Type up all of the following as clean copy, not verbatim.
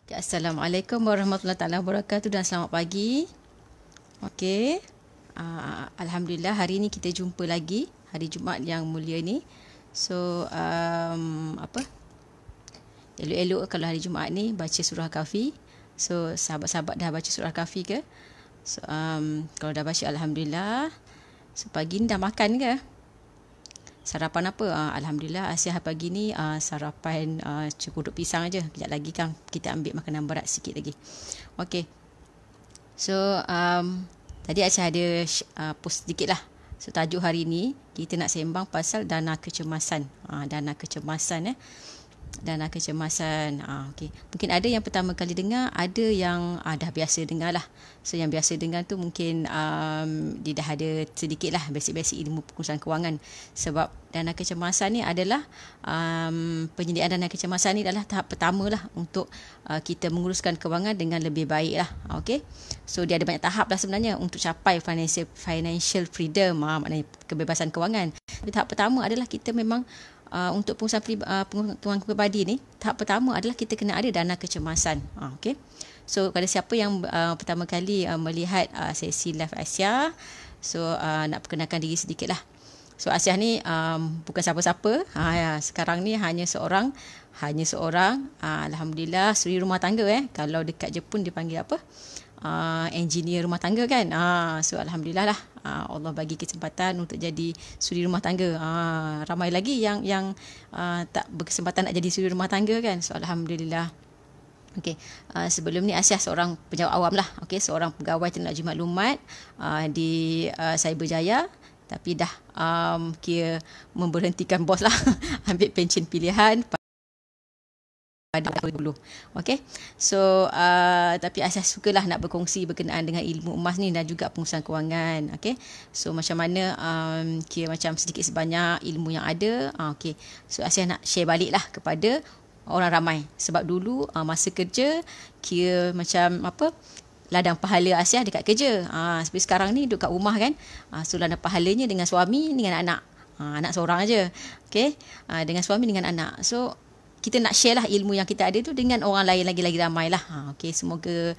Okay, Assalamualaikum warahmatullahi taala wabarakatuh dan selamat pagi. Okey. Alhamdulillah hari ini kita jumpa lagi, hari Jumaat yang mulia ni. So apa? Elok-elok kalau hari Jumaat ni baca surah Kahfi. So sahabat-sahabat dah baca surah Kahfi ke? So kalau dah baca alhamdulillah. So pagi ni dah makan ke? Sarapan apa? Alhamdulillah Asia pagi ni sarapan cukuduk pisang aja. Kejap lagi kan kita ambil makanan berat sikit lagi. Okey. So tadi Aisyah ada post sedikit lah. So tajuk hari ni kita nak sembang pasal dana kecemasan. Dana kecemasan dana kecemasan. Okay. Mungkin ada yang pertama kali dengar, ada yang dah biasa dengar lah. So yang biasa dengar tu mungkin dia dah ada sedikit lah basic-basic ilmu pengurusan kewangan. Sebab dana kecemasan ni adalah penyediaan dana kecemasan ni adalah tahap pertama lah untuk kita menguruskan kewangan dengan lebih baik lah. Okay. So dia ada banyak tahap lah sebenarnya untuk capai financial freedom, maknanya kebebasan kewangan. Tapi tahap pertama adalah kita memang untuk pengurusan kewangan peribadi ni, tahap pertama adalah kita kena ada dana kecemasan. Okay. So kepada siapa yang pertama kali melihat sesi live Asia, so nak perkenalkan diri sedikit lah. So Asia ni bukan siapa-siapa. Sekarang ni hanya seorang alhamdulillah suri rumah tangga. Kalau dekat Jepun dia panggil apa? Engineer rumah tangga kan. So alhamdulillah lah, Allah bagi kesempatan untuk jadi suri rumah tangga. Ramai lagi yang tak berkesempatan nak jadi suri rumah tangga kan. So alhamdulillah. Okey, sebelum ni Asyah seorang penjawat awam lah. Okey, seorang pegawai teknologi maklumat di Cyberjaya, tapi dah kira memberhentikan bos lah ambil pencen pilihan pada 2020. Okey. So tapi Aisyah sukalah nak berkongsi berkenaan dengan ilmu emas ni dan juga pengurusan kewangan. Okey. So macam mana kira macam sedikit sebanyak ilmu yang ada. Okey. So Aisyah nak share balik lah kepada orang ramai. Sebab dulu masa kerja kira macam apa, ladang pahala Aisyah dekat kerja. Seperti sekarang ni duduk kat rumah kan. So ladang pahalanya dengan suami, dengan anak. Anak seorang aja. Okey. Dengan suami, dengan anak. So kita nak share lah ilmu yang kita ada tu dengan orang lain lagi ramai lah. Okay, semoga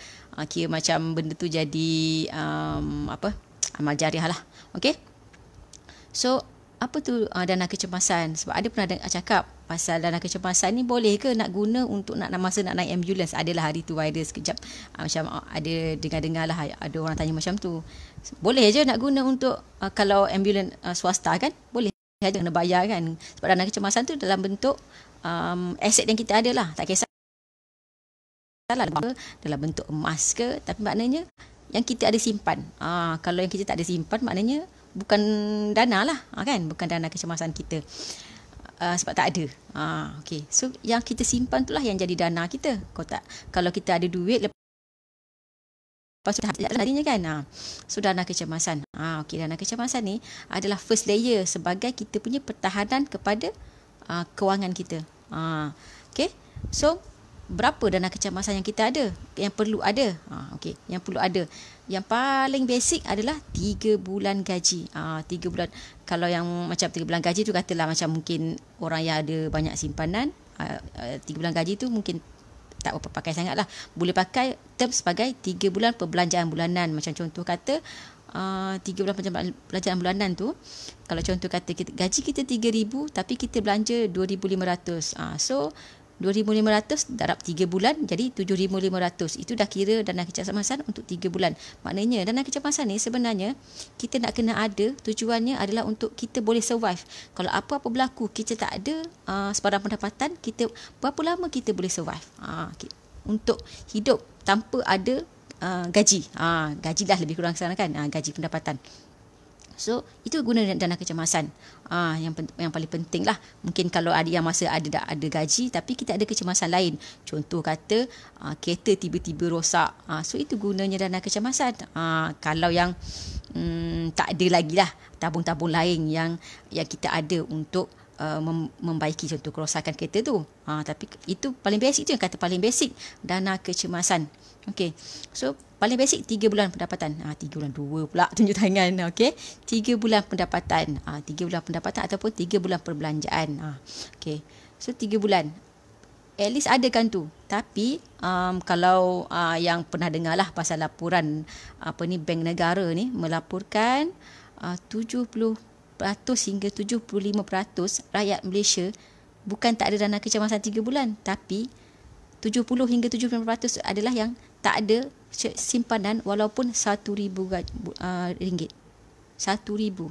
kira macam benda tu jadi amal jariah lah. Okay. So apa tu dana kecemasan? Sebab ada pernah cakap pasal dana kecemasan ni boleh ke nak guna untuk nak masa nak naik ambulans. Adalah hari tu viral sekejap. Macam ada dengar-dengar lah, ada orang tanya macam tu. Boleh je nak guna untuk kalau ambulans swasta kan? Boleh aja, kena bayar kan. Sebab dana kecemasan tu dalam bentuk aset yang kita ada lah. Tak kisah dalam bentuk emas ke, tapi maknanya yang kita ada simpan. Kalau yang kita tak ada simpan, maknanya bukan dana lah, kan? Bukan dana kecemasan kita. Sebab tak ada. Okay. So yang kita simpan itulah yang jadi dana kita. Kalau kita ada duit, lepas tu larinya kan. So dana kecemasan. Okay, dana kecemasan ni adalah first layer sebagai kita punya pertahanan kepada kewangan kita. Okay. So berapa dana kecemasan yang kita ada, yang perlu ada? Okay, yang perlu ada, yang paling basic adalah 3 bulan gaji. 3 bulan. Kalau yang macam 3 bulan gaji tu katalah macam mungkin orang yang ada banyak simpanan, 3 bulan gaji tu mungkin tak berapa pakai sangat lah. Boleh pakai term sebagai 3 bulan perbelanjaan bulanan. Macam contoh kata 3 bulan perbelanjaan bulanan tu, kalau contoh kata gaji kita 3,000 tapi kita belanja 2,500. So 2,500 darab 3 bulan jadi 7,500. Itu dah kira dana kecemasan untuk 3 bulan. Maknanya dana kecemasan ni sebenarnya kita nak kena ada, tujuannya adalah untuk kita boleh survive. Kalau apa-apa berlaku, kita tak ada sebarang pendapatan, kita berapa lama kita boleh survive? Untuk hidup tanpa ada gaji. Gaji dah lebih kurang sana kan, gaji pendapatan. So itu guna dana kecemasan. Yang paling penting lah. Mungkin kalau ada yang masa ada gaji tapi kita ada kecemasan lain. Contoh kata kereta tiba-tiba rosak. So itu gunanya dana kecemasan. Kalau yang tak ada lagi lah tabung-tabung lain yang kita ada untuk membaiki contoh kerosakan kereta tu. Tapi itu paling basic tu, yang kata paling basic dana kecemasan. Okey. So paling basic 3 bulan pendapatan. 3 bulan 2 pula tunjuk tangan. Okey. 3 bulan pendapatan. 3 bulan pendapatan ataupun 3 bulan perbelanjaan. Okey. So 3 bulan. at least adakan tu. Tapi kalau yang pernah dengar lah pasal laporan bank negara ni melaporkan 70% hingga 75% rakyat Malaysia bukan tak ada dana kecemasan 3 bulan, tapi 70 hingga 75% adalah yang tak ada simpanan walaupun RM1,000. 1,000.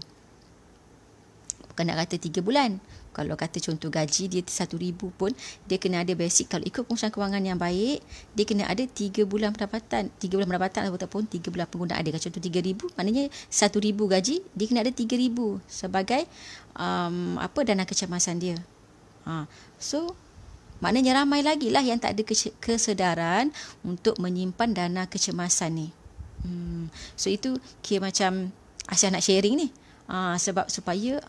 Bukan nak kata 3 bulan. Kalau kata contoh gaji dia 1,000 pun, dia kena ada basic. Kalau ikut pengurusan kewangan yang baik, dia kena ada 3 bulan pendapatan. 3 bulan pendapatan ataupun 3 bulan penggunaan. Dia contoh 3,000, maknanya 1,000 gaji, dia kena ada 3,000 sebagai dana kecemasan dia. So, maknanya ramai lagi lah yang tak ada kesedaran untuk menyimpan dana kecemasan ni. So, itu kira macam Aisyah nak sharing ni. Sebab supaya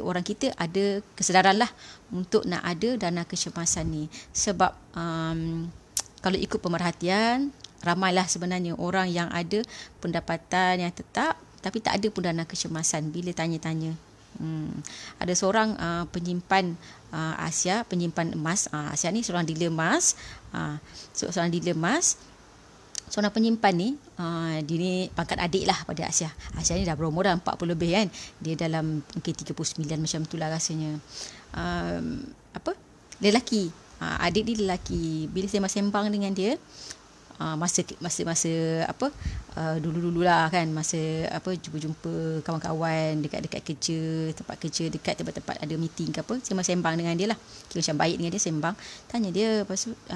orang kita ada kesedaran lah untuk nak ada dana kecemasan ni. Sebab kalau ikut pemerhatian, ramailah sebenarnya orang yang ada pendapatan yang tetap tapi tak ada pun dana kecemasan bila tanya-tanya. Ada seorang penyimpan Asia, penyimpan emas. Asia ni seorang dealer emas. Seorang dealer emas. Seorang penyimpan ni, dia ni pangkat adik lah pada Asia. Asia ni dah berumur dah 40 lebih kan. Dia dalam mungkin 39 macam tu lah rasanya. Lelaki. Adik dia lelaki. Bila saya sembang dengan dia, masa dulu-dulu lah kan, masa jumpa kawan-kawan dekat kerja, tempat kerja, dekat tempat-tempat ada meeting ke apa, saya sembang dengan dia lah. Kira macam baik dengan dia, sembang, tanya dia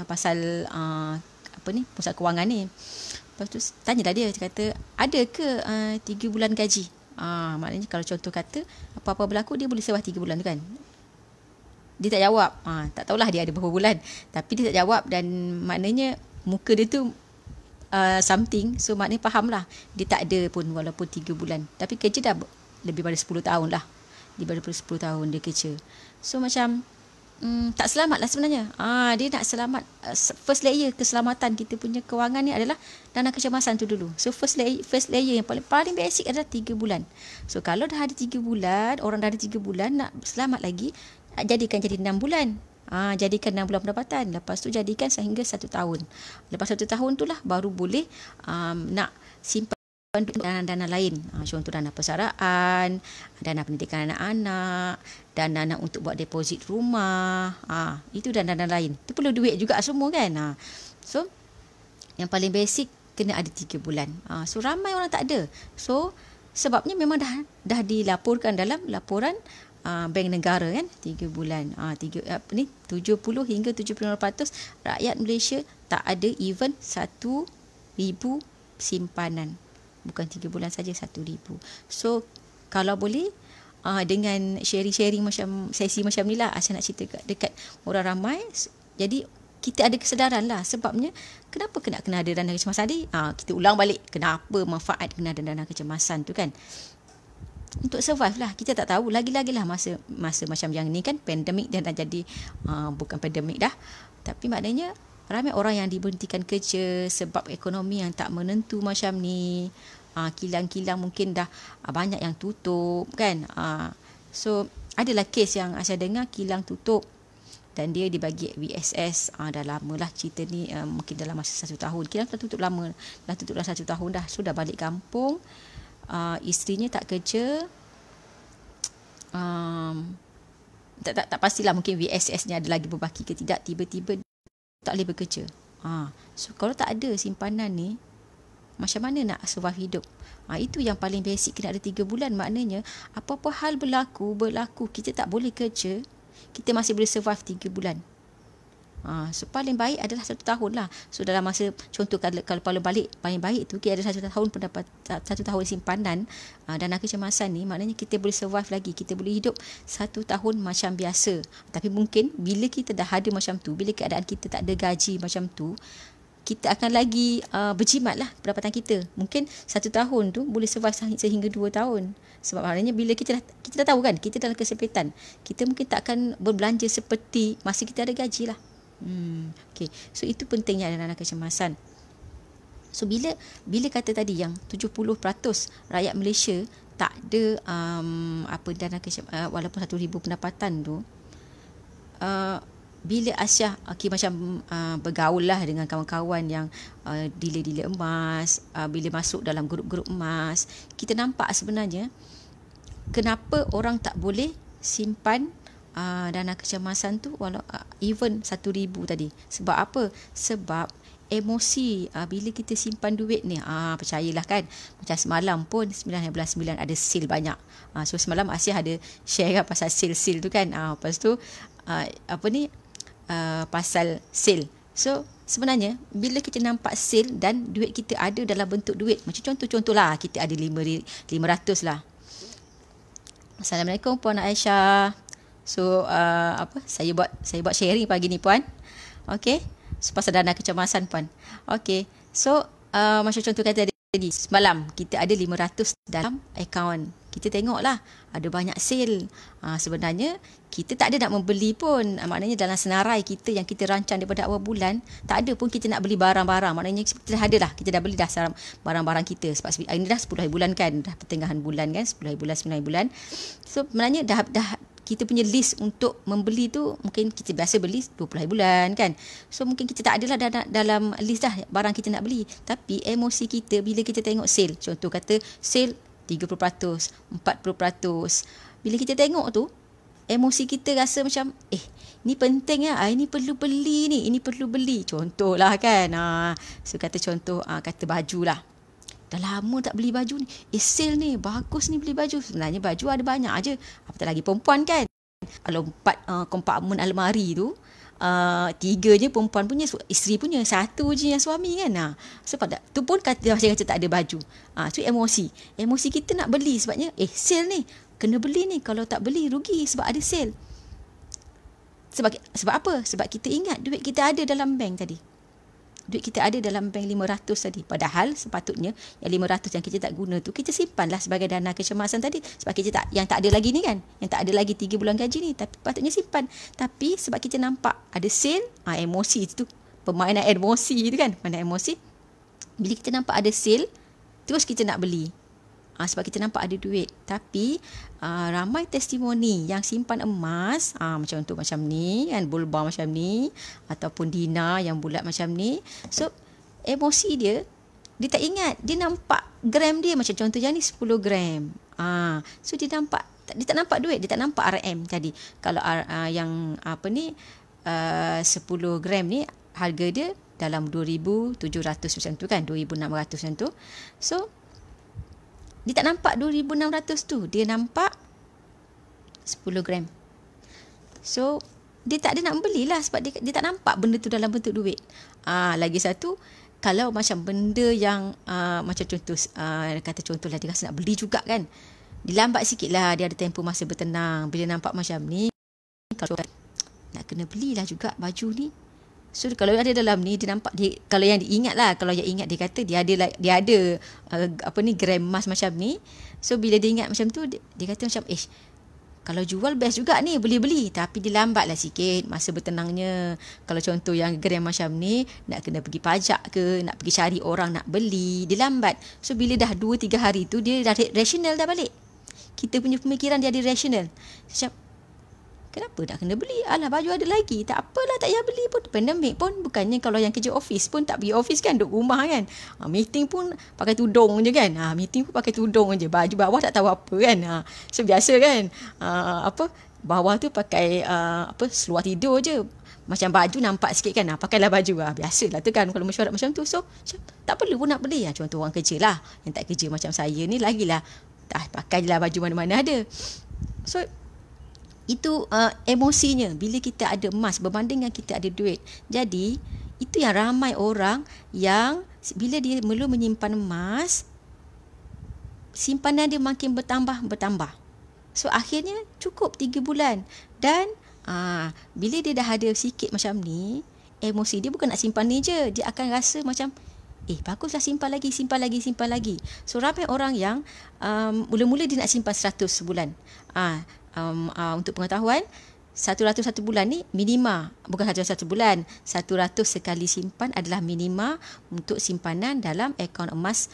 pasal pusat kewangan ni. Lepas tu tanyalah dia kata, ada ke 3 bulan gaji? Maknanya kalau contoh kata apa-apa berlaku, dia boleh sewah 3 bulan tu kan. Dia tak jawab. Tak tahulah dia ada berapa bulan, tapi dia tak jawab. Dan maknanya muka dia tu something. So maknanya faham lah, dia tak ada pun walaupun 3 bulan. Tapi kerja dah lebih pada 10 tahun lah. Lebih pada 10 tahun dia kerja. So macam tak selamat lah sebenarnya. Dia nak selamat. First layer keselamatan kita punya kewangan ni adalah dana kecemasan tu dulu. So first layer yang paling basic adalah 3 bulan. So kalau dah ada 3 bulan, orang dah ada 3 bulan, nak selamat lagi, jadikan jadi 6 bulan. Jadikan 6 bulan pendapatan. Lepas tu jadikan sehingga 1 tahun. Lepas 1 tahun tu lah baru boleh nak simpan dana-dana lain. Contoh dana persaraan, dana pendidikan anak-anak, dana untuk buat deposit rumah. Itu dana-dana lain. Itu perlu duit juga semua kan. So yang paling basic kena ada 3 bulan. So ramai orang tak ada. So sebabnya memang dah dilaporkan dalam laporan Bank Negara kan, 3 bulan. 70 hingga 75% rakyat Malaysia tak ada even 1,000 simpanan. Bukan 3 bulan saja, 1,000. So kalau boleh dengan sharing-sharing macam sesi macam ni lah, Aisyah nak cerita dekat orang ramai. Jadi kita ada kesedaran lah. Sebabnya kenapa kena ada dana kecemasan ni? Kita ulang balik kenapa manfaat kena ada dana kecemasan tu kan. Untuk survive lah. Kita tak tahu lagi-lagi lah masa macam yang ni kan, pandemik dah jadi bukan pandemik dah, tapi maknanya ramai orang yang diberhentikan kerja sebab ekonomi yang tak menentu macam ni. Kilang-kilang mungkin dah banyak yang tutup kan. So adalah kes yang saya dengar kilang tutup dan dia dibagi VSS. Dah lama lah cerita ni, mungkin dalam masa 1 tahun. Kilang dah tutup lama, dah tutup dalam 1 tahun dah. Sudah balik kampung, isterinya tak kerja. Tak pastilah, mungkin VSS ni ada lagi berbaki ke tidak, tiba-tiba tak boleh bekerja. So kalau tak ada simpanan ni, macam mana nak survive hidup? Itu yang paling basic, kena ada 3 bulan. Maknanya apa-apa hal berlaku, kita tak boleh kerja, kita masih boleh survive 3 bulan. So paling baik adalah 1 tahun lah. So dalam masa, contoh kalau balik paling baik tu, kita ada 1 tahun pendapat, 1 tahun simpanan dana kecemasan ni, maknanya kita boleh survive lagi, kita boleh hidup 1 tahun macam biasa. Tapi mungkin bila kita dah ada macam tu, bila keadaan kita tak ada gaji macam tu, kita akan lagi berjimat lah pendapatan kita. Mungkin 1 tahun tu boleh survive sehingga 2 tahun. Sebab maknanya bila kita dah tahu kan, kita dalam kesempitan, kita mungkin tak akan berbelanja seperti masa kita ada gaji lah. Okay. So itu pentingnya dana kecemasan. So bila kata tadi yang 70% rakyat Malaysia tak ada dana kecemasan, walaupun 1,000 pendapatan tu, bila Aisyah macam bergaul lah dengan kawan-kawan yang dealer-dealer emas, bila masuk dalam grup-grup emas, kita nampak sebenarnya kenapa orang tak boleh simpan dana kecemasan tu walau even 1,000 tadi. Sebab apa? Sebab emosi bila kita simpan duit ni, percayalah kan, macam semalam pun 9/9 ada sale banyak. So semalam Asyah ada share kan pasal sale tu kan. Lepas tu pasal sale. So sebenarnya bila kita nampak sale dan duit kita ada dalam bentuk duit, macam contoh-contohlah kita ada 500 lah. Assalamualaikum Puan Aisyah. So saya buat sharing pagi ni Puan. Okey. So, pasal dana kecemasan Puan. Okey. So macam contoh kata tadi, semalam kita ada 500 dalam akaun. Kita tengoklah ada banyak sale. Sebenarnya kita tak ada nak membeli pun. Maknanya dalam senarai kita yang kita rancang daripada awal bulan, tak ada pun kita nak beli barang-barang. Maknanya kita ada dah, kita dah beli dah barang-barang kita. Sebab ini dah 10 hari bulan kan, dah pertengahan bulan kan, 10 hari bulan, 9 hari bulan. So sebenarnya dah kita punya list untuk membeli tu, mungkin kita biasa beli 20 hari bulan kan. So mungkin kita tak adalah dalam list dah barang kita nak beli. Tapi emosi kita bila kita tengok sale, contoh kata sale 30%, 40%. Bila kita tengok tu, emosi kita rasa macam, ni penting lah, ini perlu beli ni, ini perlu beli. Contohlah kan, so kata contoh, kata baju lah. Dah lama tak beli baju ni. Sale ni, bagus ni beli baju. Sebenarnya baju ada banyak aje. Apatah lagi perempuan kan. Kalau 4 kompartmen almari tu, 3 je perempuan punya, isteri punya, 1 je yang suami kan. So pada tu pun kata tak ada baju. So emosi kita nak beli sebabnya sale ni, kena beli ni, kalau tak beli rugi sebab ada sale. Sebab apa? Sebab kita ingat duit kita ada dalam bank tadi. Duit kita ada dalam bank 500 tadi. Padahal sepatutnya yang 500 yang kita tak guna tu, kita simpanlah sebagai dana kecemasan tadi. Sebab kita yang tak ada lagi ni kan, yang tak ada lagi 3 bulan gaji ni, tapi patutnya simpan. Tapi sebab kita nampak ada sale, emosi tu, permainan emosi tu kan, permainan emosi. Bila kita nampak ada sale, terus kita nak beli. Sebab kita nampak ada duit. Tapi ramai testimoni yang simpan emas, macam untuk macam ni kan, Bulba macam ni, ataupun Dina yang bulat macam ni. So emosi dia tak ingat, dia nampak gram dia, macam contoh yang ni 10 gram. So dia tak nampak duit, dia tak nampak RM tadi. Kalau yang 10 gram ni harga dia dalam 2,700 macam tu kan, 2,600 macam tu. So dia tak nampak 2,600 tu. Dia nampak 10 gram. So dia tak ada nak belilah sebab dia tak nampak benda tu dalam bentuk duit. Lagi satu, kalau macam benda yang macam contoh, kata contohlah dia rasa nak beli juga kan, dilambat sikit lah, dia ada tempoh masa bertenang. Bila nampak macam ni, kalau nak kena belilah juga baju ni. So kalau ada dalam ni, dia nampak, kalau yang diingat lah, kalau yang ingat, dia kata dia ada gram emas macam ni. So bila dia ingat macam tu, dia kata macam kalau jual best juga ni, beli-beli. Tapi dia lambat lah sikit masa bertenangnya. Kalau contoh yang gram macam ni, nak kena pergi pajak ke, nak pergi cari orang nak beli, dia lambat. So bila dah 2-3 hari tu, dia dah rational dah balik. Kita punya pemikiran dia ada rational. Macam, kenapa nak kena beli? Alah, baju ada lagi. Tak apalah, tak payah beli pun. Pandemik pun, bukannya kalau yang kerja office pun tak pergi office kan, duduk rumah kan. Meeting pun pakai tudung je kan. Meeting pun pakai tudung je. Baju bawah tak tahu apa kan. So biasa kan. Bawah tu pakai seluar tidur je. Macam baju nampak sikit kan. Pakailah baju. Biasalah tu kan kalau mesyuarat macam tu. So tak perlu pun nak beli. Contoh orang kerja lah. Yang tak kerja macam saya ni lagilah. Pakailah baju mana-mana ada. So itu emosinya bila kita ada emas berbanding dengan kita ada duit. Jadi itu yang ramai orang yang bila dia mula menyimpan emas, simpanan dia makin bertambah. So akhirnya cukup 3 bulan. Dan bila dia dah ada sikit macam ni, emosi dia bukan nak simpan ni je, dia akan rasa macam baguslah, simpan lagi. So ramai orang yang mula-mula dia nak simpan 100 sebulan. Untuk pengetahuan, 100 satu bulan ni minima, bukan 100 satu bulan, 100 sekali simpan adalah minima untuk simpanan dalam akaun emas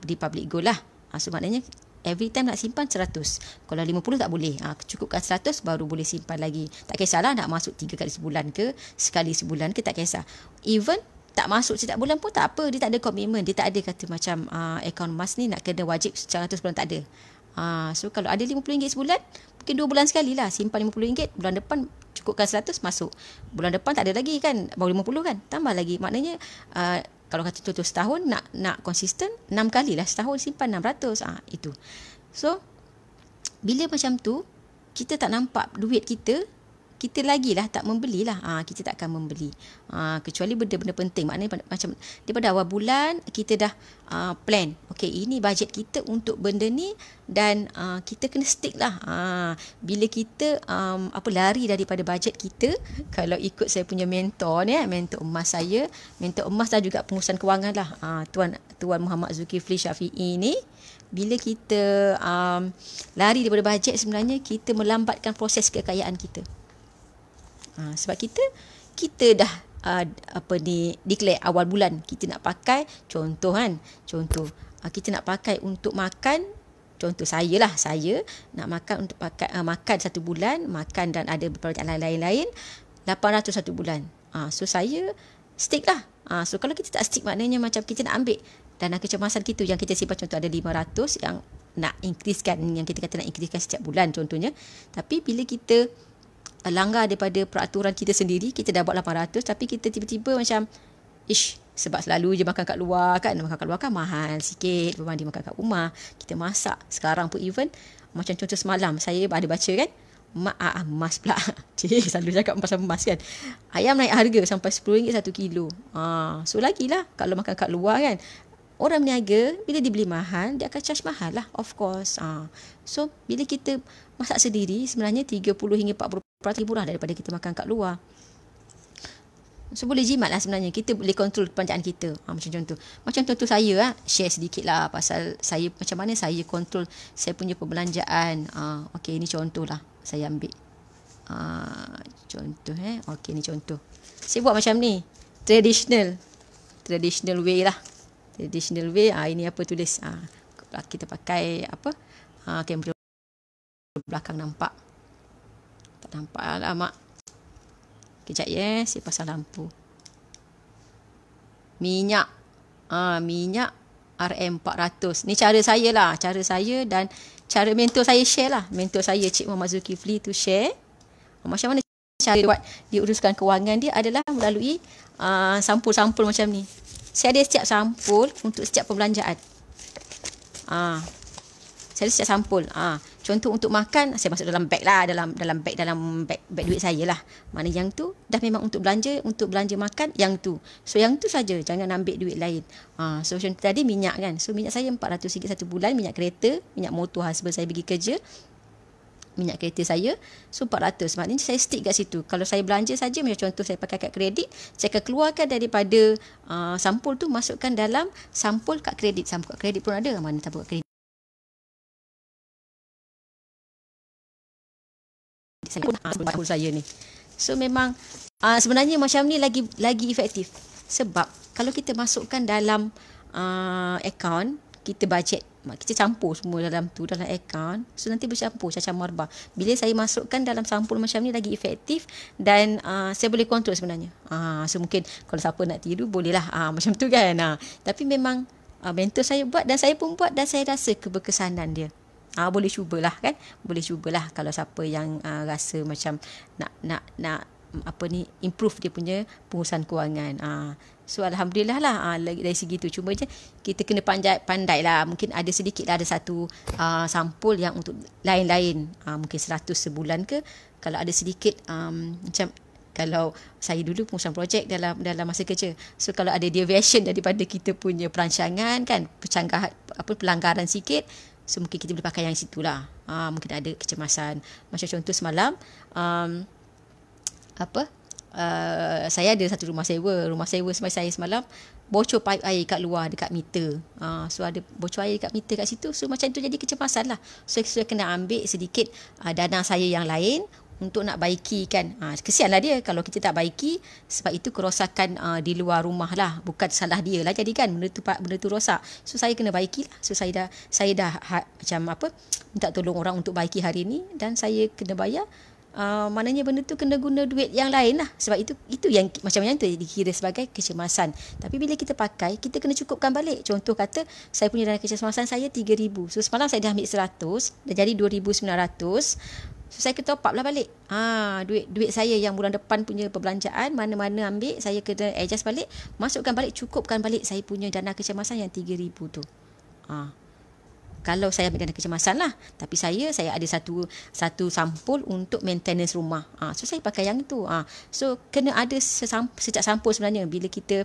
di Public Gold lah. So maknanya Every time nak simpan 100. Kalau 50 tak boleh. Cukupkan 100 baru boleh simpan lagi. Tak kisahlah nak masuk 3 kali sebulan ke, sekali sebulan ke, tak kisah. Even tak masuk setiap bulan pun tak apa. Dia tak ada komitmen. Dia tak ada kata macam akaun emas ni nak kena wajib 100 bulan, tak ada. So kalau ada RM50 sebulan, mungkin 2 bulan sekali lah. Simpan RM50, bulan depan cukupkan 100 masuk. Bulan depan tak ada lagi kan, baru 50 kan. Tambah lagi. Maknanya kalau kata contoh setahun nak konsisten 6 kali lah setahun simpan 600. Itu. So bila macam tu kita tak nampak duit kita lagilah tak membelilah. Kita tak akan membeli. Kecuali benda-benda penting. Maknanya macam daripada awal bulan kita dah plan. Okey, ini bajet kita untuk benda ni dan kita kena stick lah. Bila kita lari daripada bajet kita, kalau ikut saya punya mentor ni, mentor emas saya, mentor emas dan juga pengurusan kewangan lah, Tuan Muhammad Zulkifli Syafi'i ni, bila kita lari daripada bajet, sebenarnya kita melambatkan proses kekayaan kita. Sebab kita dah declare awal bulan kita nak pakai, contoh kita nak pakai untuk makan, contoh saya nak makan untuk makan satu bulan, makan dan ada beberapa lain-lain 800 satu bulan. So saya stick lah. So kalau kita tak stick, maknanya macam kita nak ambil dana kecemasan kita yang kita simpan, contoh ada 500 yang nak increasekan, yang kita kata nak increasekan setiap bulan contohnya. Tapi bila kita langgar daripada peraturan kita sendiri, kita dah buat 800 tapi kita tiba-tiba macam sebab selalu je makan kat luar kan, mahal sikit, berbanding makan kat rumah. Kita masak sekarang pun, even macam contoh semalam saya ada baca kan, emas pula selalu cakap pasal emas kan, ayam naik harga sampai RM10 1 kilo. So lagilah kalau makan kat luar kan, orang berniaga bila dibeli mahal, dia akan charge mahal lah, of course. So bila kita masak sendiri, sebenarnya 30 hingga 40% murah daripada kita makan kat luar. So boleh jimat lah sebenarnya. Kita boleh kontrol belanjaan kita. Macam contoh saya share sedikit lah pasal saya, macam mana saya kontrol saya punya perbelanjaan. Okey, ini contoh lah saya ambil. Okey, ni contoh. Saya buat macam ni. Traditional way lah. Traditional way. Ini apa tulis. Kita pakai apa? Kamera belakang nampak. Tak nampak lah mak. Kejap saya pasang lampu. Minyak. Minyak RM400. Ni cara saya lah. Cara saya dan cara mentor saya share lah. Mentor saya Cik Muhammad Zulkifli tu share. Macam mana cara buat dia uruskan kewangan dia adalah melalui sampul-sampul macam ni. Saya ada setiap sampul untuk setiap perbelanjaan. Saya ada setiap sampul. Contoh untuk makan, saya masuk dalam beg lah, dalam beg duit saya lah. Mana yang tu dah memang untuk belanja makan, yang tu. So yang tu saja, jangan ambil duit lain. So contoh tadi minyak kan. So minyak saya RM400 satu bulan, minyak kereta, minyak motor husband saya pergi kerja. Minyak kereta saya, so 400. Maknanya saya stick kat situ. Kalau saya belanja saja, macam contoh saya pakai kad kredit, saya akan keluarkan daripada sampul tu, masukkan dalam sampul kad kredit. Sampul kad kredit pun ada. Mana sampul kad kredit? Saya ni. So memang sebenarnya macam ni lagi efektif. Sebab kalau kita masukkan dalam akaun, kita bajet, kita campur semua dalam akaun, so nanti bercampur cacah marbah. Bila saya masukkan dalam sampul macam ni lagi efektif dan saya boleh kontrol sebenarnya. So mungkin kalau siapa nak tiru bolehlah macam tu kan. Tapi memang mentor saya buat dan saya pun buat dan saya rasa keberkesanan dia. Boleh cubalah kan. Boleh cubalah kalau siapa yang rasa macam nak improve dia punya pengurusan kewangan. So alhamdulillah lah dari segi tu. Cuma je kita kena pandai lah. Mungkin ada sedikit lah, ada satu sampul yang untuk lain-lain, mungkin 100 sebulan ke. Kalau ada sedikit macam kalau saya dulu pengurusan projek dalam masa kerja. So kalau ada deviation daripada kita punya perancangan kan, pelanggaran sikit, so mungkin kita boleh pakai yang situlah. Mungkin ada kecemasan. Macam contoh semalam, saya ada satu rumah sewa sampai saya semalam bocor paip air kat luar dekat meter. So ada bocor air dekat meter kat situ. So macam tu jadi kecemasan lah. So saya kena ambil sedikit dana saya yang lain untuk nak baiki kan. Kesianlah dia kalau kita tak baiki, sebab itu kerosakan di luar rumah lah, bukan salah dia lah jadi kan benda tu rosak. So saya kena baiki lah. So saya dah macam apa, minta tolong orang untuk baiki hari ni, dan saya kena bayar. Maknanya benda tu kena guna duit yang lain lah. Sebab itu yang macam yang tu dikira sebagai kecemasan. Tapi bila kita pakai, kita kena cukupkan balik. Contoh kata, saya punya dana kecemasan saya 3,000. So semalam saya dah ambil 100, dah jadi 2,900. So saya kena top up lah balik. Duit saya yang bulan depan punya perbelanjaan, mana-mana ambil, saya kena adjust balik, masukkan balik, cukupkan balik saya punya dana kecemasan yang 3,000 tu. Kalau saya ambil dana kecemasan lah. Tapi saya ada satu sampul untuk maintenance rumah. So saya pakai yang itu. So kena ada sejak sampul sebenarnya. Bila kita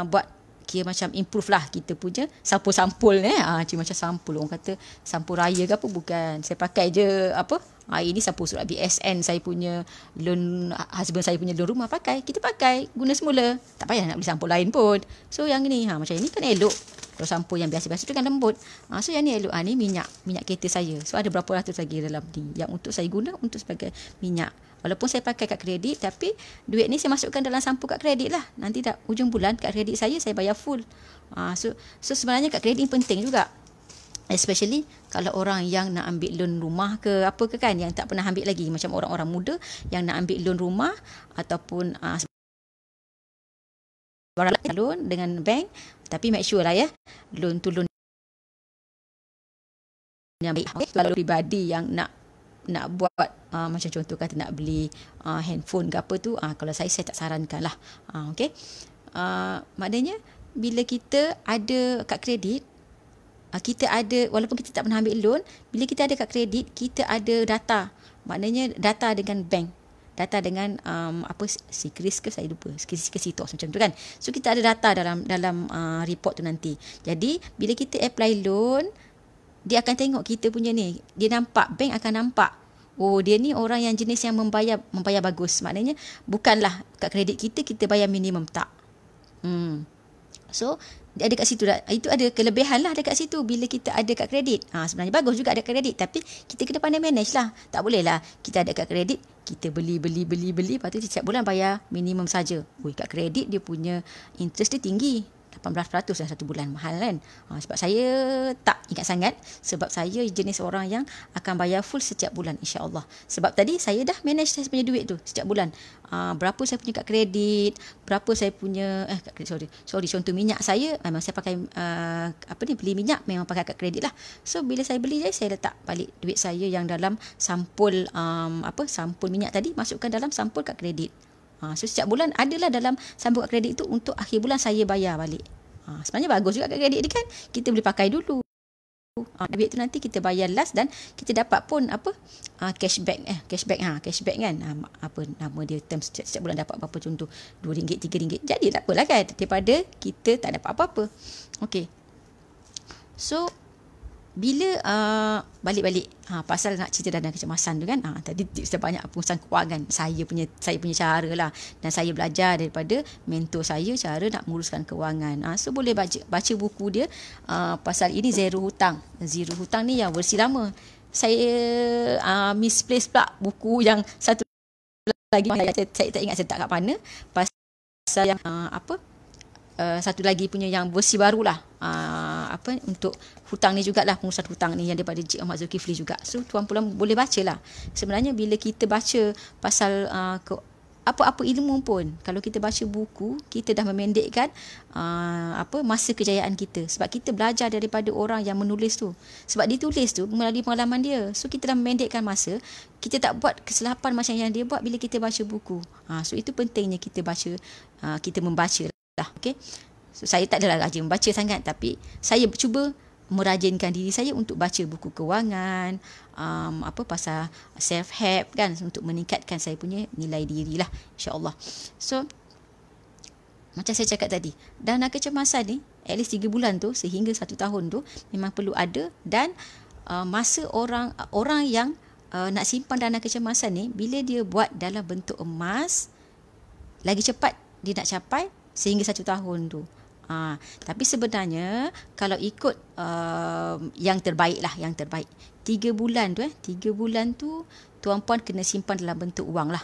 buat kira macam improve lah kita punya sampul-sampul cuma macam sampul. Orang kata sampul raya ke apa, bukan. Saya pakai je apa, ini sampul surat BSN saya punya, loan husband saya punya loan rumah, kita pakai guna semula. Tak payah nak beli sampul lain pun. So yang ni macam ini kan elok. Kalau sampul yang biasa-biasa tu kan lembut. So yang ni elok. Ni minyak kereta saya. So ada berapa ratus lagi dalam ni yang untuk saya guna untuk sebagai minyak. Walaupun saya pakai kad kredit, tapi duit ni saya masukkan dalam sampul kad kredit lah. Nanti dah ujung bulan kad kredit saya bayar full. So sebenarnya kad kredit penting juga. Especially kalau orang yang nak ambil loan rumah ke apa ke kan, yang tak pernah ambil lagi. Macam orang-orang muda yang nak ambil loan rumah ataupun loan dengan bank. Tapi make sure lah ya, loan tu loan yang baik. Kalau pribadi yang nak buat macam contoh kata nak beli handphone ke apa tu, kalau saya tak sarankan lah. Okay. Maknanya bila kita ada kad kredit, kita ada, walaupun kita tak pernah ambil loan, bila kita ada kad kredit, kita ada data. Maknanya data dengan bank, data dengan si Kris ke saya lupa, Kris ke Sitos macam tu kan. So kita ada data dalam report tu nanti. Jadi bila kita apply loan, dia akan tengok kita punya ni, dia nampak, bank akan nampak, oh dia ni orang yang jenis yang membayar bagus. Maknanya bukanlah kad kredit kita bayar minimum, tak. So dia ada kat situ. Itu ada kelebihan lah dekat situ bila kita ada kad kredit. Sebenarnya bagus juga ada kad kredit, tapi kita kena pandai manage lah. Tak boleh lah kita ada kad kredit, kita beli, lepas tu setiap bulan bayar minimum saja. Kad kredit dia punya interest dia tinggi, 18% dah satu bulan, mahal kan. Sebab saya tak ingat sangat, sebab saya jenis orang yang akan bayar full setiap bulan, insya-Allah. Sebab tadi saya dah manage saya punya duit tu setiap bulan. Berapa saya punya kad kredit, berapa saya punya contoh minyak saya, memang saya pakai beli minyak memang pakai kad kredit lah. So bila saya beli, saya letak balik duit saya yang dalam sampul sampul minyak tadi, masukkan dalam sampul kad kredit. So setiap bulan adalah dalam sampul kad kredit tu, untuk akhir bulan saya bayar balik. Sebenarnya bagus juga kad kredit ni kan, kita boleh pakai dulu. Duit tu nanti kita bayar last, dan kita dapat pun cashback kan, apa nama dia, terms setiap bulan dapat berapa, contoh RM2, RM3. Jadi tak apalah kan, daripada kita tak dapat apa-apa. Okey. So bila balik-balik pasal nak cerita dana kecemasan tu kan, tadi tips banyak pengurusan kewangan, saya punya cara lah, dan saya belajar daripada mentor saya cara nak menguruskan kewangan. So boleh baca buku dia pasal ini, Zero Hutang ni yang versi lama. Saya misplace pula buku yang satu lagi, saya tak ingat saya tak kat mana, pasal yang satu lagi punya yang versi barulah, untuk hutang ni jugalah, pengurusan hutang ni yang daripada Cik Ahmad Zulkifli juga. So tuan-puan boleh bacalah. Sebenarnya bila kita baca pasal apa-apa ilmu pun, kalau kita baca buku, kita dah memendekkan masa kejayaan kita, sebab kita belajar daripada orang yang menulis tu. Sebab dia tulis tu melalui pengalaman dia. So kita dah memendekkan masa, kita tak buat kesilapan macam yang dia buat bila kita baca buku. So itu pentingnya kita baca, kita membaca lah. Okay. So, saya tak adalah rajin membaca sangat, tapi saya cuba merajinkan diri saya untuk baca buku kewangan, pasal self-help kan, untuk meningkatkan saya punya nilai diri lah, insya-Allah. So macam saya cakap tadi, dana kecemasan ni at least 3 bulan tu sehingga 1 tahun tu memang perlu ada. Dan masa orang yang nak simpan dana kecemasan ni, bila dia buat dalam bentuk emas, lagi cepat dia nak capai sehingga 1 tahun tu. Tapi sebenarnya kalau ikut yang terbaik lah, yang terbaik 3 bulan tu 3 bulan tu tuan-puan kena simpan dalam bentuk wang lah.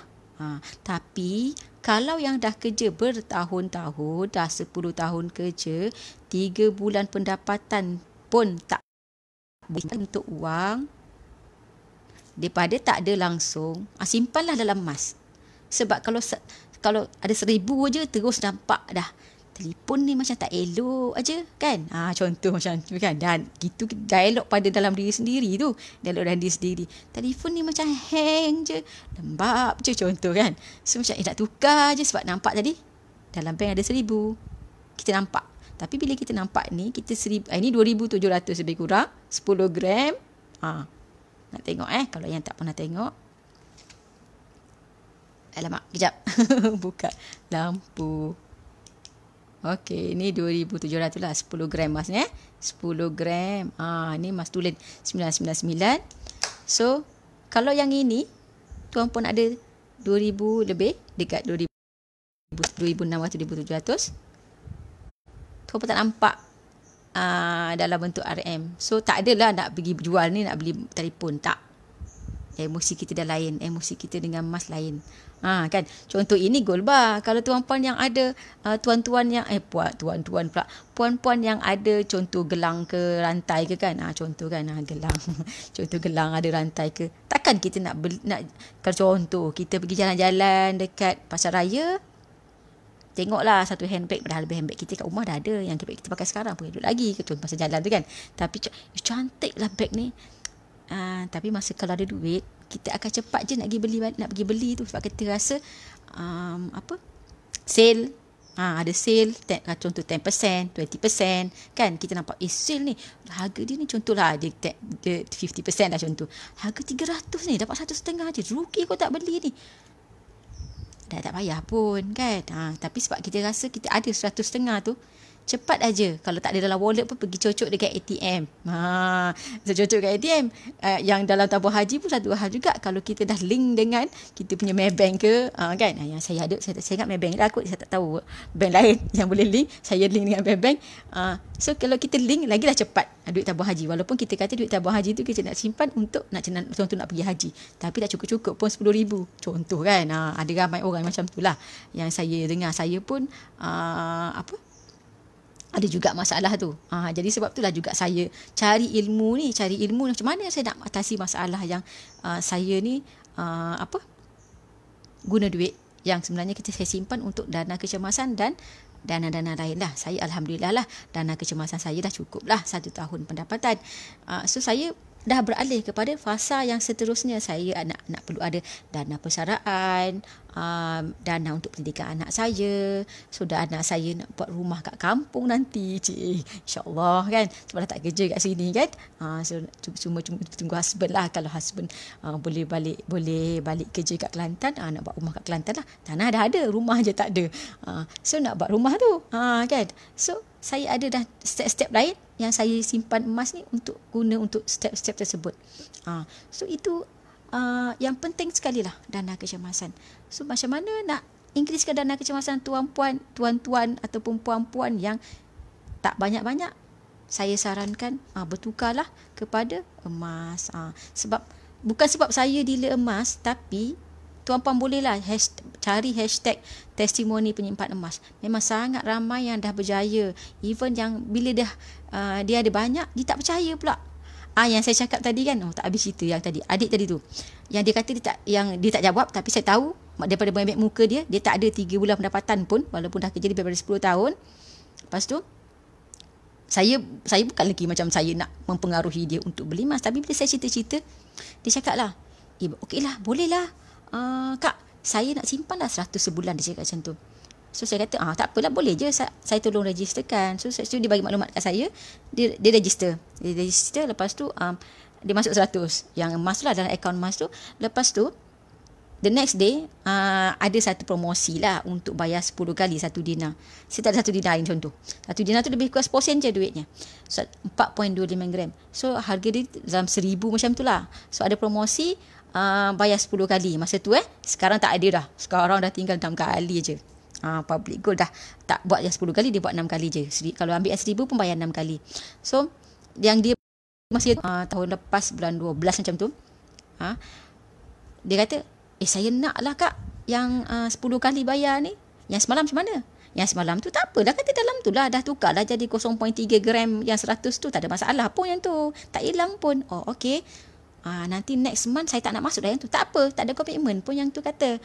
Tapi kalau yang dah kerja bertahun-tahun, dah 10 tahun kerja, 3 bulan pendapatan pun tak bentuk wang, daripada tak ada langsung, simpanlah dalam emas. Sebab kalau ada 1,000 je terus nampak dah telefon ni macam tak elok aja kan. Contoh macam tu kan. Dan gitu dialog pada dalam diri sendiri tu. Dialog dalam diri sendiri. Telefon ni macam hang je, lembab je, contoh kan. So macam nak tukar je sebab nampak tadi dalam bank ada 1,000. Kita nampak. Tapi bila kita nampak ni, kita 1,000, ini 2,700 lebih kurang, 10 gram. Nak tengok kalau yang tak pernah tengok. Alamak, kejap. Buka lampu. Okey, ni 2,700 lah, 10 gram emas ni 10 gram. Ni emas tulen 999. So, kalau yang ini tuan pun ada 2,000 lebih, dekat 2,600, 2,700. Tuan pun tak nampak dalam bentuk RM. So, tak adalah nak pergi jual ni, nak beli telefon, tak. Emosi kita dah lain, emosi kita dengan emas lain. Kan, contoh ini gold bar. Kalau tuan-puan yang ada tuan-tuan yang tuan-tuan pula, puan-puan yang ada contoh gelang ke rantai ke kan, contoh kan, gelang contoh gelang ada rantai ke, takkan kita nak kalau contoh kita pergi jalan-jalan dekat pasar raya, tengoklah satu handbag, padahal handbag kita kat rumah dah ada, yang kita pakai sekarang pun duduk lagi ke pasal jalan tu kan. Tapi cantik lah beg ni. Tapi masa kalau ada duit, kita akan cepat je nak pergi beli tu, sebab kita rasa sale, ada sale, contoh 10%, 20%, kan, kita nampak sale ni, harga dia ni contohlah dia 50% lah contoh, harga 300 ni dapat 1,5 je, rugi kau tak beli ni. Dah tak payah pun kan. Tapi sebab kita rasa kita ada 100,5 tu, cepat aja. Kalau tak ada dalam wallet pun pergi cocok dekat ATM. Cocok dekat ATM. Yang dalam tabung haji pun satu hal juga. Kalau kita dah link dengan kita punya Maybank ke, kan. Yang saya ada, saya ingat Maybank dah kot. Saya tak tahu bank lain yang boleh link. Saya link dengan Maybank. So kalau kita link, lagi dah cepat duit tabung haji. Walaupun kita kata duit tabung haji tu kita nak simpan untuk contoh nak pergi haji. Tapi tak cukup-cukup pun 10,000. Contoh kan. Ada ramai orang macam tu lah. Yang saya dengar. Saya pun ada juga masalah tu. Jadi sebab itulah juga saya cari ilmu macam mana saya nak atasi masalah yang saya ni guna duit yang sebenarnya saya simpan untuk dana kecemasan dan dana-dana lain lah. Saya alhamdulillah lah, dana kecemasan saya dah cukup lah 1 tahun pendapatan. So saya dah beralih kepada fasa yang seterusnya. Saya nak perlu ada dana persaraan, dana untuk pendidikan anak saya. So anak saya nak buat rumah kat kampung nanti, insyaAllah kan, sebab dah tak kerja kat sini kan. So cuma tunggu husband lah. Kalau husband boleh balik kerja kat Kelantan, nak buat rumah kat Kelantan lah. Tanah dah ada, rumah je tak ada. So nak buat rumah tu, kan. So saya ada dah step-step lain yang saya simpan emas ni untuk guna untuk step-step tersebut. So itu yang penting sekali lah, dana kecemasan. So macam mana nak increasekan dana kecemasan tuan-tuan ataupun puan-puan yang tak banyak-banyak? Saya sarankan bertukarlah kepada emas. Bukan sebab saya dealer emas, tapi tuan-puan bolehlah cari hashtag testimoni penyimpan emas. Memang sangat ramai yang dah berjaya. Even yang bila dia ada banyak, dia tak percaya pula. Yang saya cakap tadi kan, tak habis cerita yang tadi. Adik tadi tu, yang dia kata dia tak jawab, tapi saya tahu daripada banyak muka dia tak ada 3 bulan pendapatan pun, walaupun dah kerja lebih daripada 10 tahun. Lepas tu, saya bukan lagi macam saya nak mempengaruhi dia untuk beli emas. Tapi bila saya cerita-cerita, dia cakap lah, okey lah, boleh lah. Kak, saya nak simpan lah 100 sebulan, dia cakap macam tu. So saya kata, tak apalah, boleh je, saya tolong registerkan. So dia bagi maklumat kat saya, dia register. Lepas tu dia masuk 100 yang emas tu lah, dalam akaun emas tu. Lepas tu the next day ada satu promosi lah untuk bayar 10 kali 1 dinar. Saya tak ada 1 dinar ni contoh. 1 dinar tu lebih kurang 10 je duitnya. So 4.25 gram. So harga dia dalam 1,000 macam tu lah. So ada promosi bayar 10 kali. Masa tu sekarang tak ada dah. Sekarang dah tinggal 6 kali je. Public Gold dah tak buat yang 10 kali, dia buat 6 kali je. Kalau ambil yang 1,000 pun bayar 6 kali. So yang dia masih tahun lepas bulan 12 macam tu, dia kata, saya nak lah kak yang 10 kali bayar ni. Yang semalam macam mana? Yang semalam tu tak apa dah, kata dalam tu lah dah tukar dah jadi 0.3 gram yang 100 tu, tak ada masalah pun yang tu, tak hilang pun. Okay, nanti next month saya tak nak masuk dah yang tu. Tak apa, tak ada komitmen pun yang tu kata.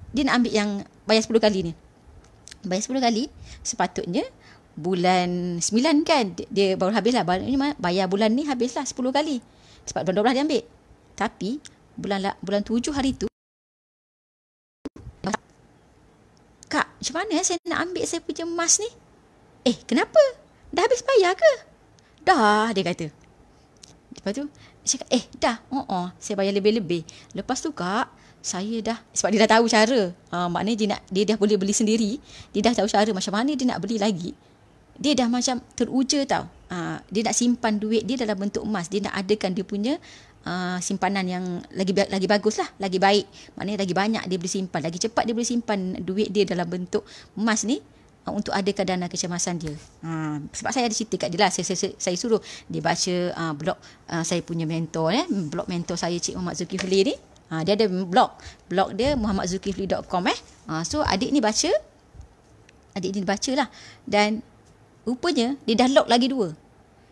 Dia nak ambil yang bayar 10 kali ni. Bayar 10 kali, sepatutnya bulan 9 kan, dia baru habis lah. Bayar bulan ni habis lah 10 kali. Sebab bulan 12 dia ambil. Tapi, bulan 7 hari tu, kak, macam mana saya nak ambil saya punya emas ni? Kenapa? Dah habis bayar ke? Dah, dia kata. Lepas tu, saya kata, dah. Saya bayar lebih-lebih. Lepas tu kak, saya dah, sebab dia dah tahu cara. Maknanya dia dah boleh beli sendiri. Dia dah tahu cara macam mana dia nak beli lagi. Dia dah macam teruja tau. Dia nak simpan duit dia dalam bentuk emas. Dia nak adakan dia punya simpanan yang lagi bagus lah, lagi baik. Maknanya lagi banyak dia boleh simpan, lagi cepat dia boleh simpan duit dia dalam bentuk emas ni, untuk adakan dana kecemasan dia. Sebab saya ada cerita kat dia lah. Saya suruh dia baca blog saya punya mentor, blog mentor saya, Cik Muhammad Zulkifli ni. Dia ada blog dia muhammadZulkifli.com. So adik ni baca lah, dan rupanya dia dah lock lagi 2.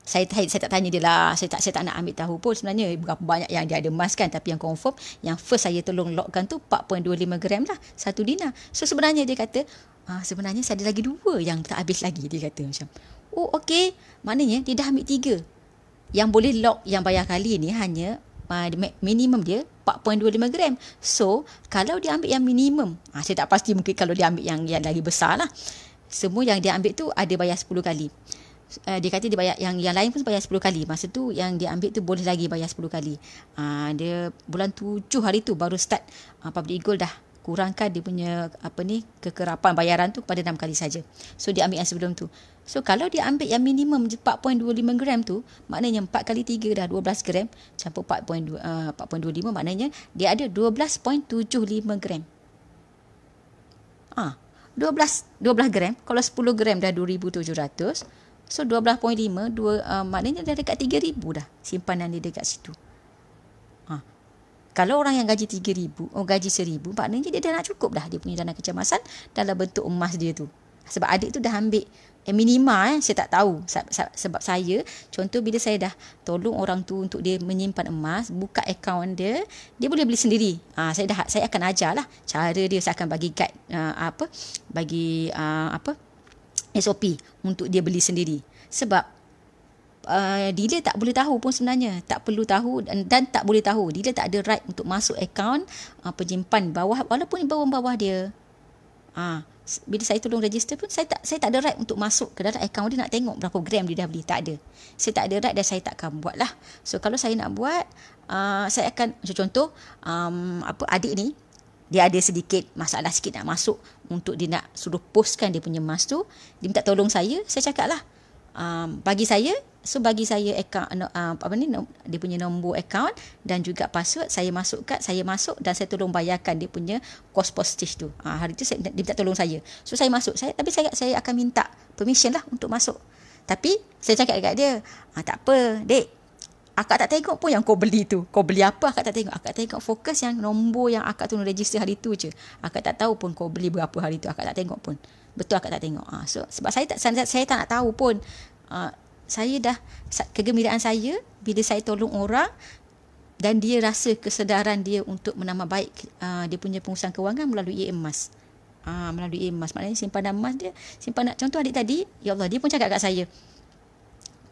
Saya tak tanya dia lah, saya tak nak ambil tahu pun sebenarnya berapa banyak yang dia ada emas kan. Tapi yang confirm, yang first saya tolong lockkan tu 4.25 gram lah, 1 dinar. So sebenarnya dia kata, sebenarnya saya ada lagi 2 yang tak habis lagi. Dia kata macam, okey, maknanya dia dah ambil 3. Yang boleh lock yang bayar kali ni hanya minimum dia 4.25 gram. So kalau dia ambil yang minimum, saya tak pasti, mungkin kalau dia ambil yang lagi besar lah. Semua yang dia ambil tu ada bayar 10 kali. Dia kata dia bayar yang lain pun bayar 10 kali. Masa tu yang dia ambil tu boleh lagi bayar 10 kali. Dia bulan 7 hari tu baru start Public Gold dah kurangkan dia punya kekerapan bayaran tu kepada 6 kali saja. So dia ambil yang sebelum tu. So kalau dia ambil yang minimum 4.25 gram tu, maknanya 4 kali 3 dah 12 gram campur 4.25, maknanya dia ada 12.75 gram. 12 gram, kalau 10 gram dah 2,700. So 12.5 maknanya dah dekat 3,000 dah simpanan dia dekat situ. Kalau orang yang gaji 3,000, gaji 1,000, maknanya dia dah nak cukup dah dia punya dana kecemasan dalam bentuk emas dia tu. Sebab adik tu dah ambil minima, saya tak tahu. Sebab saya, contoh bila saya dah tolong orang tu untuk dia menyimpan emas, buka akaun dia boleh beli sendiri. Saya akan ajar lah cara dia. Saya akan bagi guide SOP untuk dia beli sendiri. Sebab dealer tak boleh tahu pun sebenarnya. Tak perlu tahu dan tak boleh tahu. Dealer tak ada right untuk masuk akaun penyimpan bawah, walaupun bawah dia. Bila saya tolong register pun, saya tak ada right untuk masuk ke dalam akaun dia nak tengok berapa gram dia dah beli. Tak ada. Saya tak ada right dan saya takkan buat lah. So kalau saya nak buat, saya akan, contoh adik ni, dia ada sedikit masalah sikit nak masuk untuk dia nak suruh postkan dia punya emas tu. Dia minta tolong saya cakap lah, bagi saya akaun, dia punya nombor akaun dan juga password, saya masuk dan saya tolong bayarkan dia punya kos postage tu. Hari tu dia minta tolong saya. So saya masuk, tapi saya akan minta permission lah untuk masuk. Tapi saya cakap dekat dia, tak apa dek, akak tak tengok pun yang kau beli tu. Kau beli apa akak tak tengok. Akak tengok fokus yang nombor yang akak tu register hari tu je. Akak tak tahu pun kau beli berapa hari tu. Akak tak tengok pun. Betul akak tak tengok. So sebab saya tak nak tahu pun. Saya dah, kegembiraan saya bila saya tolong orang dan dia rasa kesedaran dia untuk menambah baik dia punya pengurusan kewangan melalui emas. Melalui emas. Maknanya simpanan emas dia, contoh adik tadi, ya Allah, dia pun cakap kat saya,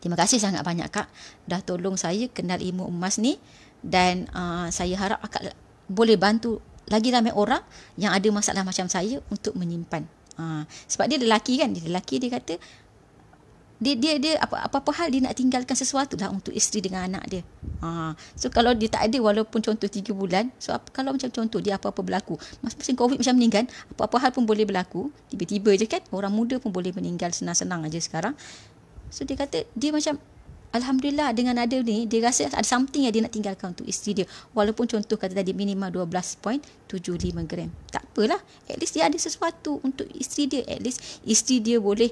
terima kasih sangat banyak kak, dah tolong saya kenal ilmu emas ni, dan saya harap akak boleh bantu lagi ramai orang yang ada masalah macam saya untuk menyimpan. Sebab dia lelaki kan, dia kata dia apa-apa hal dia nak tinggalkan sesuatu lah untuk isteri dengan anak dia. So kalau dia tak ada, walaupun contoh 3 bulan, so kalau macam contoh dia apa-apa berlaku, musim COVID macam ni kan, apa-apa hal pun boleh berlaku tiba-tiba je kan. Orang muda pun boleh meninggal senang-senang aja sekarang. So dia kata dia macam Alhamdulillah dengan ada ni, dia rasa ada something yang dia nak tinggalkan untuk isteri dia. Walaupun contoh kata tadi minimal 12.75 gram. Tak apalah. At least dia ada sesuatu untuk isteri dia. At least isteri dia boleh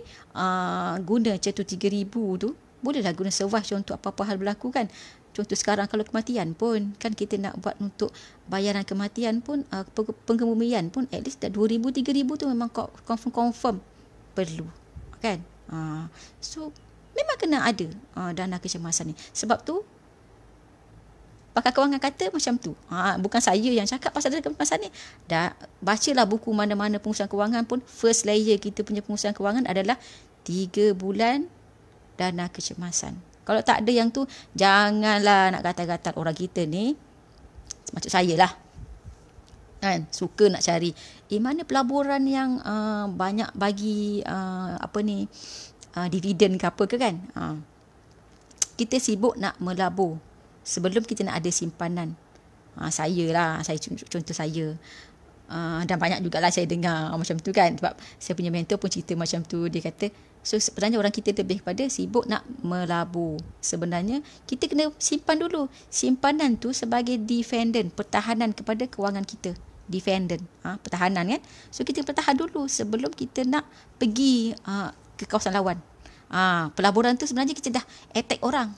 guna macam tu 3,000 tu. Bolehlah guna survive contoh apa-apa hal berlaku kan. Contoh sekarang kalau kematian pun, kan kita nak buat untuk bayaran kematian pun, pengkebumian pun, at least dah 2,000, 3,000 tu memang confirm perlu. Kan? So, memang kena ada dana kecemasan ni. Sebab tu pakar kewangan kata macam tu. Bukan saya yang cakap pasal dana kecemasan ni. Dah bacalah buku mana-mana pengurusan kewangan pun, first layer kita punya pengurusan kewangan adalah 3 bulan dana kecemasan. Kalau tak ada yang tu, janganlah nak gatal-gatal. Orang kita ni, maksud saya lah, kan, suka nak cari mana pelaburan yang banyak bagi dividen ke apa ke kan. Kita sibuk nak melabur sebelum kita nak ada simpanan. Saya contoh saya. Dan banyak jugalah saya dengar macam tu kan. Sebab saya punya mentor pun cerita macam tu. Dia kata, so sebenarnya orang kita lebih kepada sibuk nak melabur. Sebenarnya kita kena simpan dulu. Simpanan tu sebagai defendant, pertahanan kepada kewangan kita. Defendant, pertahanan kan. So kita bertahan dulu sebelum kita nak pergi ke kawasan lawan. Pelaburan tu sebenarnya kita dah attack orang.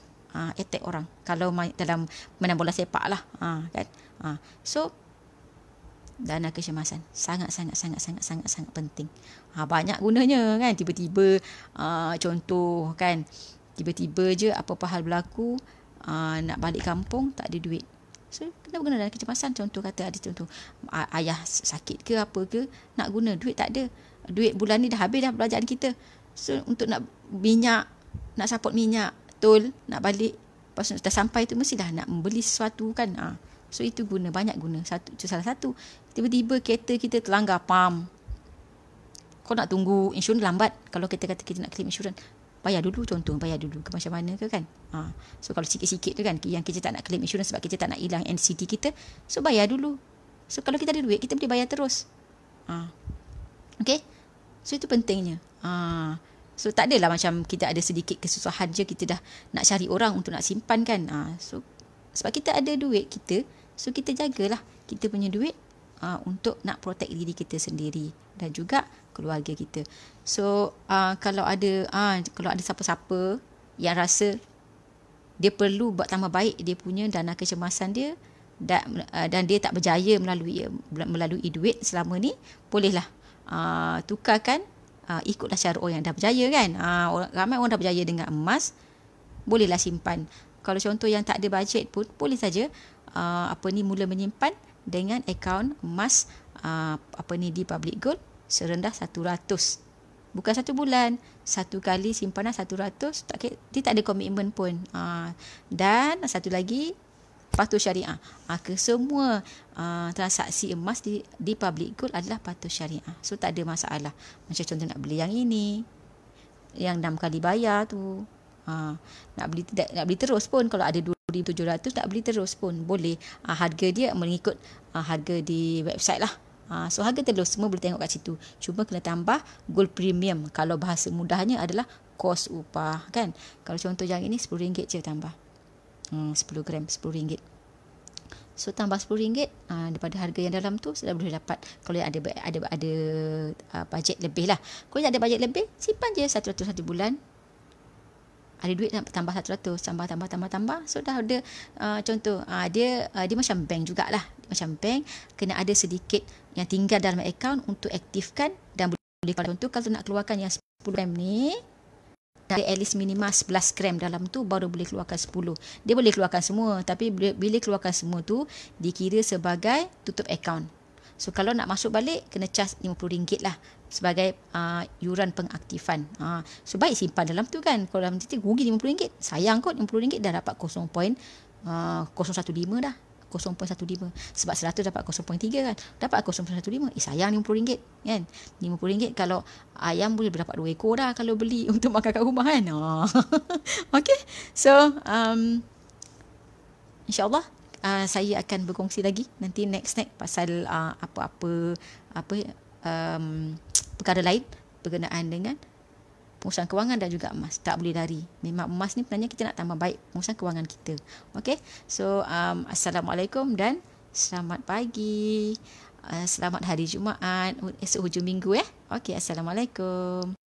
Attack orang. Kalau dalam menang bola sepak lah. Kan? So, dana kecemasan sangat penting. Banyak gunanya kan. Tiba-tiba, contoh kan, tiba-tiba je apa-apa hal berlaku, nak balik kampung, tak ada duit. So, kena guna dana kecemasan. Contoh kata ada contoh ayah sakit ke apa ke, nak guna duit tak ada. Duit bulan ni dah habis dah belanjaan kita. So, untuk nak minyak, nak support minyak, tol, nak balik. Lepas tu dah sampai tu mestilah nak membeli sesuatu kan. So, itu banyak guna. Itu salah satu. Tiba-tiba kereta kita terlanggar pam. Kau nak tunggu insurans lambat. Kalau kita kata kita nak claim insurans, bayar dulu contoh. Bayar dulu ke macam mana ke kan. So, kalau sikit-sikit tu kan, yang kita tak nak claim insurans sebab kita tak nak hilang NCT kita. So, bayar dulu. So, kalau kita ada duit, kita boleh bayar terus. Okay. So, itu pentingnya. So, tak adalah macam kita ada sedikit kesusahan je, kita dah nak cari orang untuk nak simpan kan. So, sebab kita ada duit kita, so kita jagalah kita punya duit untuk nak protect diri kita sendiri dan juga keluarga kita. So, kalau ada siapa-siapa yang rasa dia perlu buat tambah baik dia punya dana kecemasan dia, dan dia tak berjaya melalui duit selama ni, bolehlah tukarkan, ikutlah cara orang yang dah berjaya kan. Ramai orang dah berjaya dengan emas, bolehlah simpan. Kalau contoh yang tak ada bajet pun, boleh saja mula menyimpan dengan akaun emas di Public Gold serendah 100. Bukan 1 bulan, satu kali simpanan 100, dia tak ada komitmen pun. Dan satu lagi, patuh syariah. Kesemua transaksi emas di Public Gold adalah patuh syariah. So, tak ada masalah. Macam contoh nak beli yang ini, yang 6 kali bayar tu. Nak beli terus pun, kalau ada 2,700 tak beli terus pun boleh. Harga dia mengikut harga di website lah. So, harga terus semua boleh tengok kat situ. Cuma kena tambah gold premium. Kalau bahasa mudahnya adalah kos upah kan. Kalau contoh yang ini RM10 je tambah. 10 gram RM10. So, tambah RM10 daripada harga yang dalam tu sudah boleh dapat. Kalau ada bajet lebih lah. Kalau ada bajet lebih, simpan je 100 satu bulan. Ada duit nak tambah 100, tambah. So, dah ada contoh, dia macam bank jugalah. Macam bank, kena ada sedikit yang tinggal dalam akaun untuk aktifkan dan boleh, contoh kalau nak keluarkan yang 10 gram ni, ada at least minimal 11 gram dalam tu baru boleh keluarkan 10. Dia boleh keluarkan semua, tapi bila keluarkan semua tu dikira sebagai tutup akaun. So, kalau nak masuk balik, kena charge RM50 lah sebagai yuran pengaktifan. So, baik simpan dalam tu kan. Kalau dalam titik rugi RM50, sayang kot RM50 dah dapat 0.015 dah. 0.15. Sebab 100 dapat 0.3 kan. Dapat 0.15. Sayang RM50 kan. RM50 kalau ayam boleh dapat 2 ekor dah kalau beli untuk makan kat rumah kan. Okay. So, InsyaAllah saya akan berkongsi lagi nanti next pasal apa-apa perkara lain berkenaan dengan pengurusan kewangan dan juga emas. Tak boleh lari. Memang emas ni sebenarnya kita nak tambah baik pengurusan kewangan kita. Okey. So, Assalamualaikum dan selamat pagi. Selamat hari Jumaat. Esok hujung minggu. Okey, Assalamualaikum.